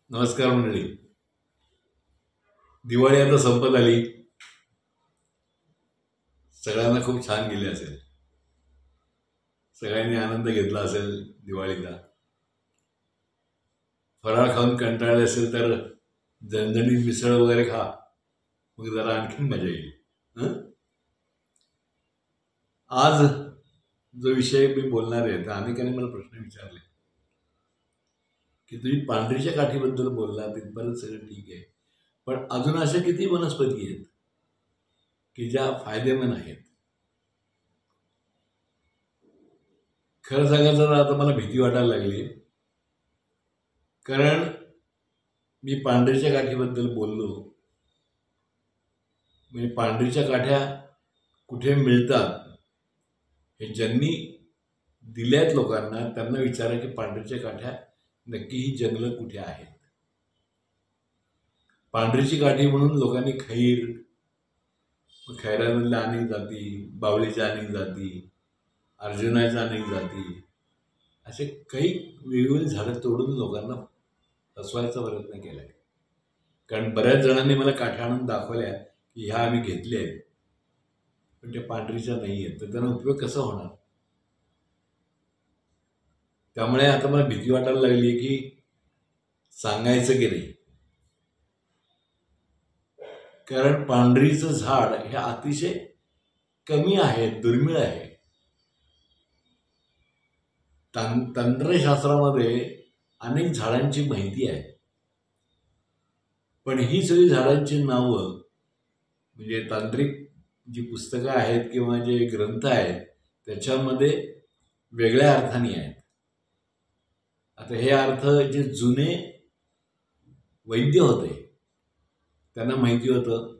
नमस्कार मंडळी. दिवाळी आता संपत आली. सगळ्यांना खूप छान गेली असेल. सगळ्यांनी आनंद घेतला असेल दिवाळीचा. फराळ खाऊन कंटाळले असेल तर झणझणीत मिसळ वगैरे खा, मग जरा आणखीन मजा येईल. हं? आज जो विषय मी बोलणार आहे, तर अनेकांनी मला प्रश्न विचारले की तुम्ही पांढरीच्या काठीबद्दल बोलला, तिथपर्यंत सगळं ठीक आहे, पण अजून अशा किती वनस्पती आहेत की ज्या फायदेमंद आहेत. खरं सांगायचं तर आता मला भीती वाटायला लागली, कारण मी पांढरीच्या काठीबद्दल बोललो म्हणजे पांढरीच्या काठ्या कुठे मिळतात हे ज्यांनी दिल्यात लोकांना त्यांना विचारा की पांढरीच्या काठ्या नक्की ही जंगलं कुठे आहेत. पांढरीची काठी म्हणून लोकांनी खैर, खैरामधल्या अनेक जाती, बावळीच्या अनेक जाती, अर्जुनाच्या अनेक जाती, असे काही वेगवेगळी झाडं तोडून लोकांना फसवायचा प्रयत्न केला आहे. कारण बऱ्याच जणांनी मला काठ्या आणून दाखवल्या की ह्या आम्ही घेतल्या आहेत, पण त्या पांढरीच्या नाही आहेत, तर त्यांना उपयोग कसा होणार. त्यामुळे आता मला भीती वाटायला लागली की सांगायचं की नाही, कारण पांढरीचं झाड हे अतिशय कमी आहे, दुर्मिळ आहे. तंत्रशास्त्रामध्ये अनेक झाडांची माहिती आहे, पण ही सगळी झाडांची नावं म्हणजे तांत्रिक जी पुस्तकं आहेत किंवा जे ग्रंथ आहेत त्याच्यामध्ये वेगळ्या अर्थाने आहेत. आता हे अर्थ जे जुने वैद्य होते त्यांना माहिती होतं.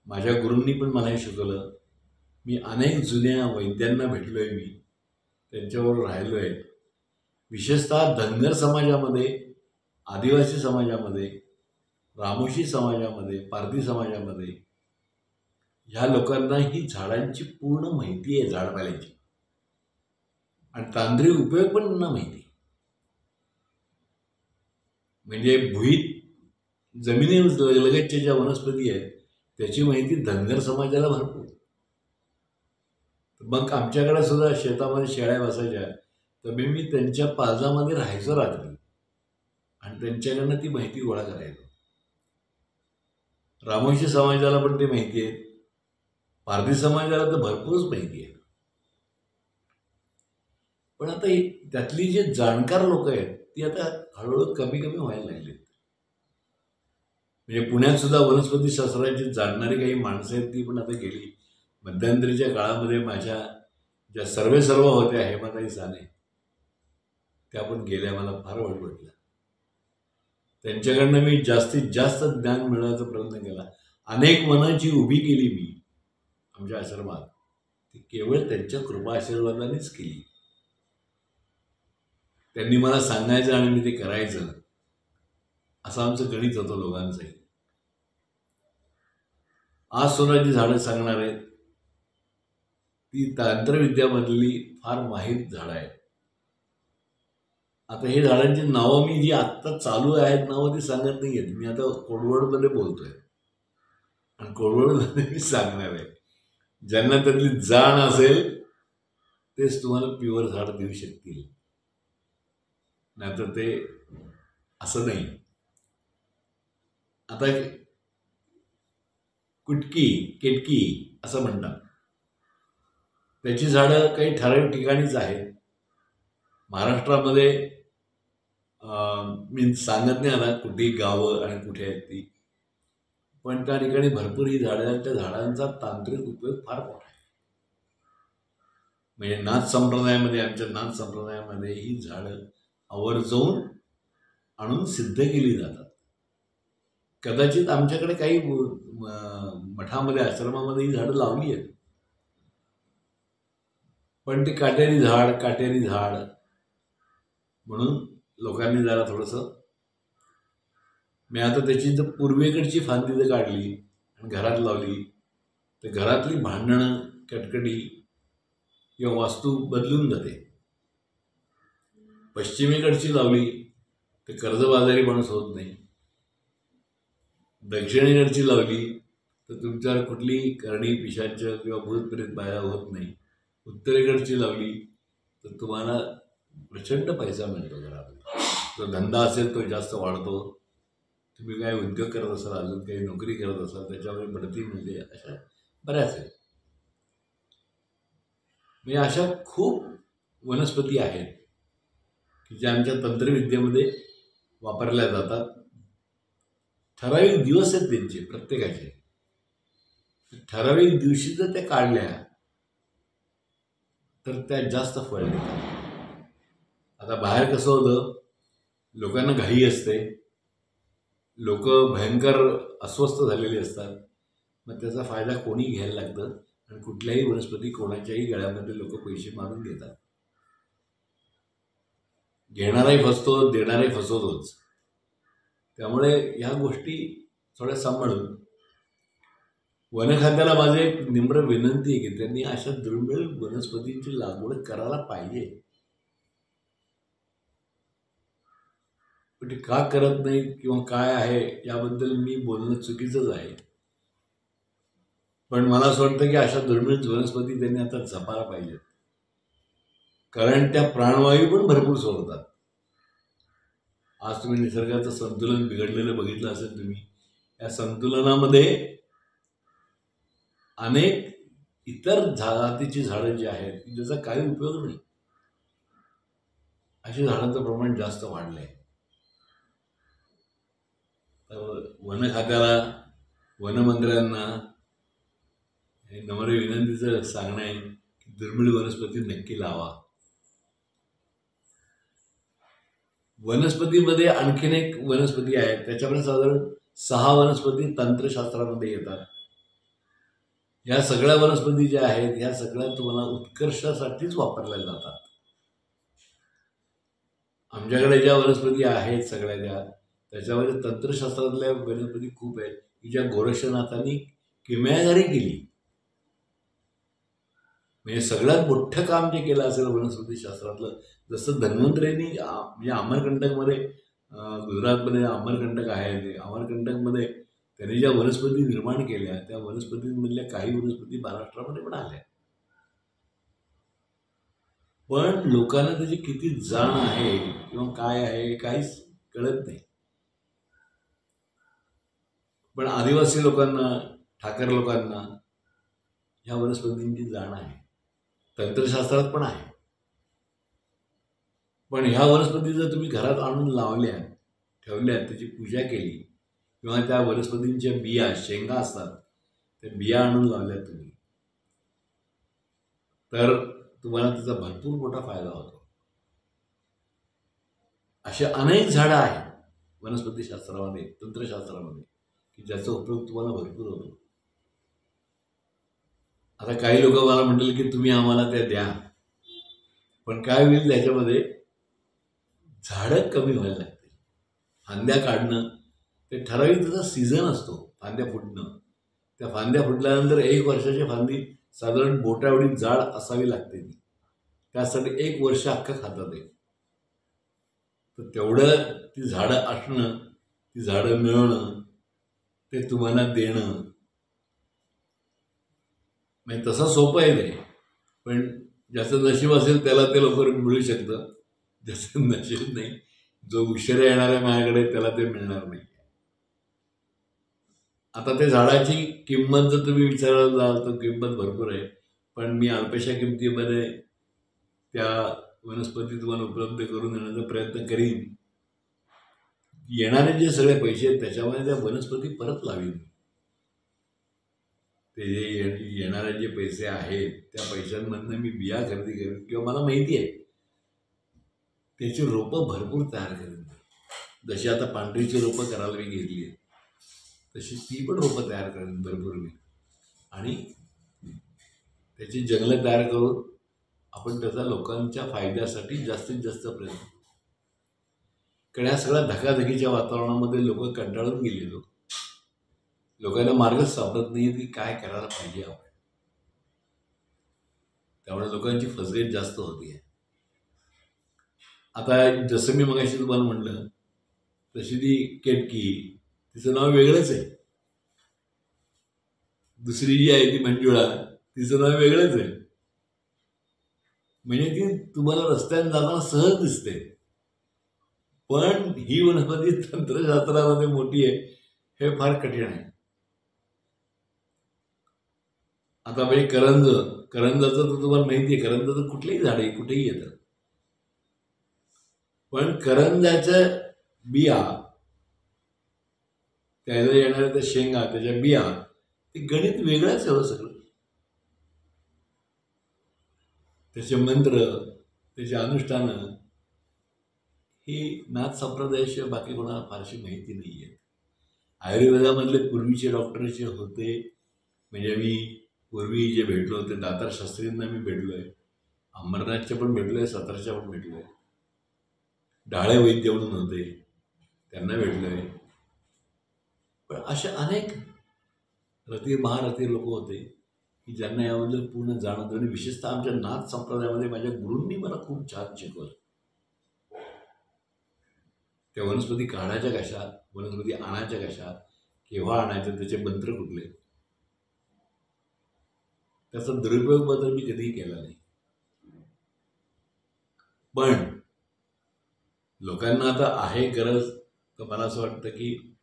माझ्या गुरूंनी पण मला हे शिकवलं. मी अनेक जुन्या वैद्यांना भेटलोय, मी त्यांच्याबरोबर राहिलोय. विशेषतः धनगर समाजामध्ये, आदिवासी समाजामध्ये, रामोशी समाजामध्ये, पारधी समाजामध्ये ह्या लोकांना ही झाडांची पूर्ण माहिती आहे, झाडपाल्याची, आणि तांत्रिक उपयोग पण त्यांना माहिती आहे. म्हणजे भुईत जमिनीलगतच्या ज्या वनस्पती आहेत त्याची माहिती धनगर समाजाला भरपूर. मग आमच्याकडे सुद्धा शेतामध्ये शेळ्या बसायच्या, तर मी त्यांच्या पाजामध्ये राहायचो रात्री आणि त्यांच्याकडनं ती माहिती गोळा करायचो. रामोशी समाजाला पण ते माहिती आहे, पारधी समाजाला तर भरपूरच माहिती आहे. पण आता त्यातली जे जाणकार लोक आहेत ती आता हळूहळू कमी कमी व्हायला लागली. म्हणजे पुण्यात सुद्धा वनस्पती शास्त्राची जाणणारी काही माणसं आहेत, ती पण आता गेली. मध्यंतरीच्या काळामध्ये माझ्या ज्या सर्व होत्या हेमाताई साने, त्या पण गेल्या. मला फार वाईट वाटलं. त्यांच्याकडनं मी जास्तीत जास्त ज्ञान मिळवण्याचा प्रयत्न केला. अनेक मनं जी उभी केली मी आमच्या आश्रमात, ती केवळ त्यांच्या कृपा आशीर्वादानेच केली. त्यांनी मला सांगायचं आणि मी ते करायचं, असं आमचं गणित होतं लोकांचंही. आज सुद्धा जी झाडं सांगणार आहेत ती तंत्रविद्यामधली फार माहीत झाडं आहेत. आता हे झाडांची नावं मी जी आत्ता चालू आहेत नावं ती सांगत नाही आहेत. मी आता कोडवर्डमध्ये बोलतोय आणि कोडवर्डमध्ये मी सांगणार आहे. ज्यांना त्यातली जाण असेल तेच तुम्हाला प्युअर झाड देऊ शकतील, नाहीतर ते असं नाही. आता कुटकी, केटकी असं म्हणतात, त्याची झाडं काही ठराविक ठिकाणीच आहेत. महाराष्ट्रामध्ये मी सांगत नाही आला कुठे गावं आणि कुठे आहेत ती, पण त्या ठिकाणी भरपूर ही झाडं, त्या झाडांचा तांत्रिक उपयोग फार मोठा आहे. म्हणजे नाथ संप्रदायामध्ये, आमच्या नाथ संप्रदायामध्ये ही झाडं आवर्जून आणून सिद्ध केली जातात. कदाचित आमच्याकडे काही मठामध्ये, आश्रमामध्ये ही झाडं लावली आहेत, पण ते काटेरी झाड म्हणून लोकांनी जरा थोडंसं, मी आता त्याची जर पूर्वेकडची फांदी जर काढली आणि घरात लावली तर घरातली भांडणं, कटकटी किंवा वास्तू बदलून जाते. पश्चिमेकडची लावली ते कर्जबाजारी माणूस होत नाही. दक्षिणेकडची लावली तर तुमच्यावर कुठलीही करणी पिशाच किंवा भूतप्रेत बाया होत नाही. उत्तरेकडची लावली तर तुम्हाला प्रचंड पैसा मिळतो. घरामध्ये जो धंदा असेल तो जास्त वाढतो. तुम्ही काय उद्योग करत असाल, अजून काही नोकरी करत असाल, त्याच्यामध्ये बढती मिळते. अशा बऱ्याच आहेत. म्हणजे अशा खूप वनस्पती आहेत की ज्या आमच्या तंत्रविद्येमध्ये वापरल्या जातात. ठराविक दिवस आहेत त्यांचे प्रत्येकाचे. ठराविक दिवशी जर त्या काढल्या तर त्या जास्त फळ देतात. आता बाहेर कसं होतं, लोकांना घाई असते, लोक भयंकर अस्वस्थ झालेली असतात. मग त्याचा फायदा कोणी घ्यायला लागतं आणि कुठल्याही वनस्पती कोणाच्याही गळ्यामध्ये लोक पैसे मारून घेतात. घेणाराही फसतो, देणाराही फसवतोच. त्यामुळे ह्या गोष्टी थोड्या सांभाळून. वन खात्याला माझी एक निम्र विनंती आहे की त्यांनी अशा दुर्मिळ वनस्पतींची लागवड करायला पाहिजे. पण ते का करत नाही किंवा काय आहे याबद्दल मी बोलणं चुकीचंच आहे. पण मला असं वाटतं की अशा दुर्मिळ वनस्पती त्यांनी आता जपायला पाहिजेत. कारण त्या प्राणवायू पण भरपूर सोडतात. आज तुम्ही निसर्गाचं संतुलन बिघडलेलं बघितलं असेल तुम्ही. या संतुलनामध्ये अनेक इतर जातीची झाडं जी आहेत ज्याचा काही उपयोग नाही, अशी झाडांचं प्रमाण जास्त वाढलंय. तर वन खात्याला, वनमंत्र्यांना हे नम्र विनंतीचं सांगणं आहे की दुर्मिळ वनस्पती नक्की लावा. वनस्पतीमध्ये आणखीन एक वनस्पती आहे, त्याच्यामध्ये साधारण 6 वनस्पती तंत्रशास्त्रामध्ये येतात. या सगळ्या वनस्पती ज्या आहेत ह्या सगळ्या तुम्हाला उत्कर्षासाठीच वापरल्या जातात. आमच्याकडे ज्या वनस्पती आहेत सगळ्या ज्या, त्याच्यामध्ये तंत्रशास्त्रातल्या वनस्पती खूप आहेत की ज्या गोरक्षनाथांनी किमयागारी केली. म्हणजे सगळ्यात मोठं काम जे केलं असेल वनस्पती शास्त्रातलं, जसं धन्वंतरींनी म्हणजे अमरकंटकमध्ये, गुजरातमध्ये अमरकंटक आहे, ते अमरकंटकमध्ये त्यांनी ज्या वनस्पती निर्माण केल्या त्या वनस्पतींमधल्या काही वनस्पती महाराष्ट्रामध्ये पण आल्या. पण लोकांना त्याची किती जाण आहे किंवा काय आहे काहीच कळत नाही. पण आदिवासी लोकांना, ठाकर लोकांना ह्या वनस्पतींची जाण आहे, तंत्रशास्त्रात पण आहे. पण ह्या वनस्पती जर तुम्ही घरात आणून लावल्या, ठेवल्या, त्याची पूजा केली किंवा त्या वनस्पतींच्या बिया, शेंगा असतात, त्या बिया आणून लावल्या तुम्ही, तर तुम्हाला त्याचा भरपूर मोठा फायदा होतो. असे अनेक झाडं आहेत वनस्पतीशास्त्रामध्ये, तंत्रशास्त्रामध्ये की ज्याचा उपयोग तुम्हाला भरपूर होतो. आता काही लोक मला म्हणतील की तुम्ही आम्हाला त्या द्या, पण काय होईल त्याच्यामध्ये झाडं कमी व्हायला लागतील. फांद्या काढणं, ते ठराविक त्याचा सीझन असतो फांद्या फुटणं. त्या फांद्या फुटल्यानंतर 1 वर्षाची फांदी साधारण बोटाएवढी जाड असावी लागते ती. त्यासाठी 1 वर्ष अख्खं खातात आहे. तर तेवढं ती झाडं असणं, ती झाडं मिळवणं, ते तुम्हाला देणं, म्हणजे तसं सोपं आहे ते. पण ज्याचं नशीब असेल त्याला ते लवकर मिळू शकतं. ज्याचं नशीब नाही, जो उशिरा येणार आहे माझ्याकडे, त्याला ते मिळणार नाही. आता ते झाडाची किंमत जर तुम्ही विचारायला जाल तर किंमत भरपूर आहे. पण मी अल्पशा किमतीमध्ये त्या वनस्पती तुम्हाला उपलब्ध करून देण्याचा प्रयत्न करीन. येणारे जे सगळे पैसे आहेत त्याच्यामध्ये त्या वनस्पती परत लावीन. ते जे येणारे जे पैसे आहेत त्या पैशांमधनं मी बिया खरेदी करेन किंवा मला माहिती आहे त्याची रोपं भरपूर तयार करेन. जशी आता पांढरीची रोपं करायला मी घेतली आहेत तशी ती पण रोपं तयार करेन भरपूर मी. आणि त्याची जंगलं तयार करून आपण त्याचा लोकांच्या फायद्यासाठी जास्तीत जास्त प्रयत्न करू. कारण ह्या सगळ्या धकाधकीच्या वातावरणामध्ये लोक कंटाळून गेलेलो. लोकांना मार्गच सापडत नाही की काय करायला पाहिजे आपण. त्यामुळे लोकांची फसगत जास्त होती आहे. आता जसं मी मगाशी तुम्हाला म्हणलं तशी ती केटकी, तिचं नाव वेगळंच आहे. दुसरी जी आहे ती मंजुळा, तिचं नाव वेगळंच आहे. म्हणजे ती तुम्हाला रस्त्याने जाताना सहज दिसते, पण ही वनस्पती तंत्रशास्त्रामध्ये मोठी आहे हे फार कठीण आहे. आता म्हणजे करंजाचं तर तुम्हाला माहिती आहे, करंजाचं कुठलेही झाड आहे कुठेही येतं, पण करंजाच्या बिया, त्याला येणाऱ्या त्या शेंगा, त्याच्या बिया, ते गणित वेगळंच आहे सगळं. त्याचे मंत्र, त्याचे अनुष्ठानं ही नाथ संप्रदायाशिवाय बाकी कोणाला फारशी माहिती नाही आहे. आयुर्वेदामधले पूर्वीचे डॉक्टर जे होते, म्हणजे मी पूर्वी जे भेटलो होते दातार शास्त्रींना मी भेटलोय, अमरनाथच्या पण भेटलोय, सातारच्या पण भेटलोय, ढाळे वैद्य म्हणून होते त्यांना भेटलोय. पण असे अनेक महारथी लोक होते की ज्यांना याबद्दल पूर्ण जाणवतं. आणि विशेषतः आमच्या नाथ संप्रदायामध्ये माझ्या गुरूंनी मला खूप छान शिकवलं. त्या वनस्पती काढायच्या कशा, वनस्पती आणायच्या कशा, केव्हा आणायचं, त्याचे मंत्र कुठले, त्याचा दुरुपयोग मात्र मी कधीही केला नाही. पण लोकांना आता आहे गरज, तर मला असं वाटतं की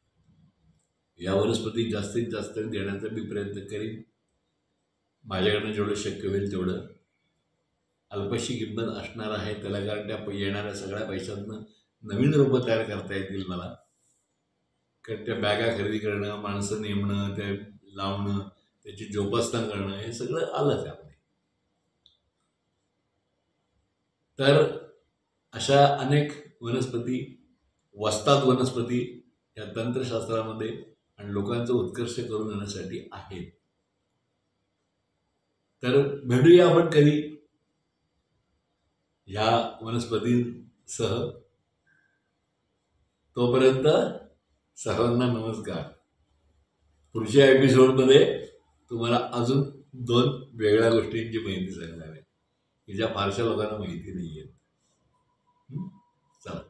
या वनस्पती जास्तीत जास्त देण्याचा मी प्रयत्न करीन. माझ्याकडनं जेवढं शक्य होईल तेवढं. अल्पशी किंमत असणार आहे त्याला, कारण त्या येणाऱ्या सगळ्या पैशातनं नवीन रोपं तयार करता येतील मला. कारण त्या बॅगा खरेदी करणं, माणसं नेमणं, त्या लावणं, त्याची जोपासना करणं, हे सगळं आलं त्यामध्ये. तर अशा अनेक वनस्पती, वस्ताद वनस्पती या तंत्रशास्त्रामध्ये आणि लोकांचं उत्कर्ष करून आणण्यासाठी आहेत. तर भेटूया आपण कधी ह्या वनस्पतींसह. तोपर्यंत सर्वांना नमस्कार. पुढच्या एपिसोडमध्ये तुम्हाला अजून 2 वेगळ्या गोष्टींची माहिती सांगणार आहे की ज्या फारशा लोकांना माहिती नाही आहेत. चला.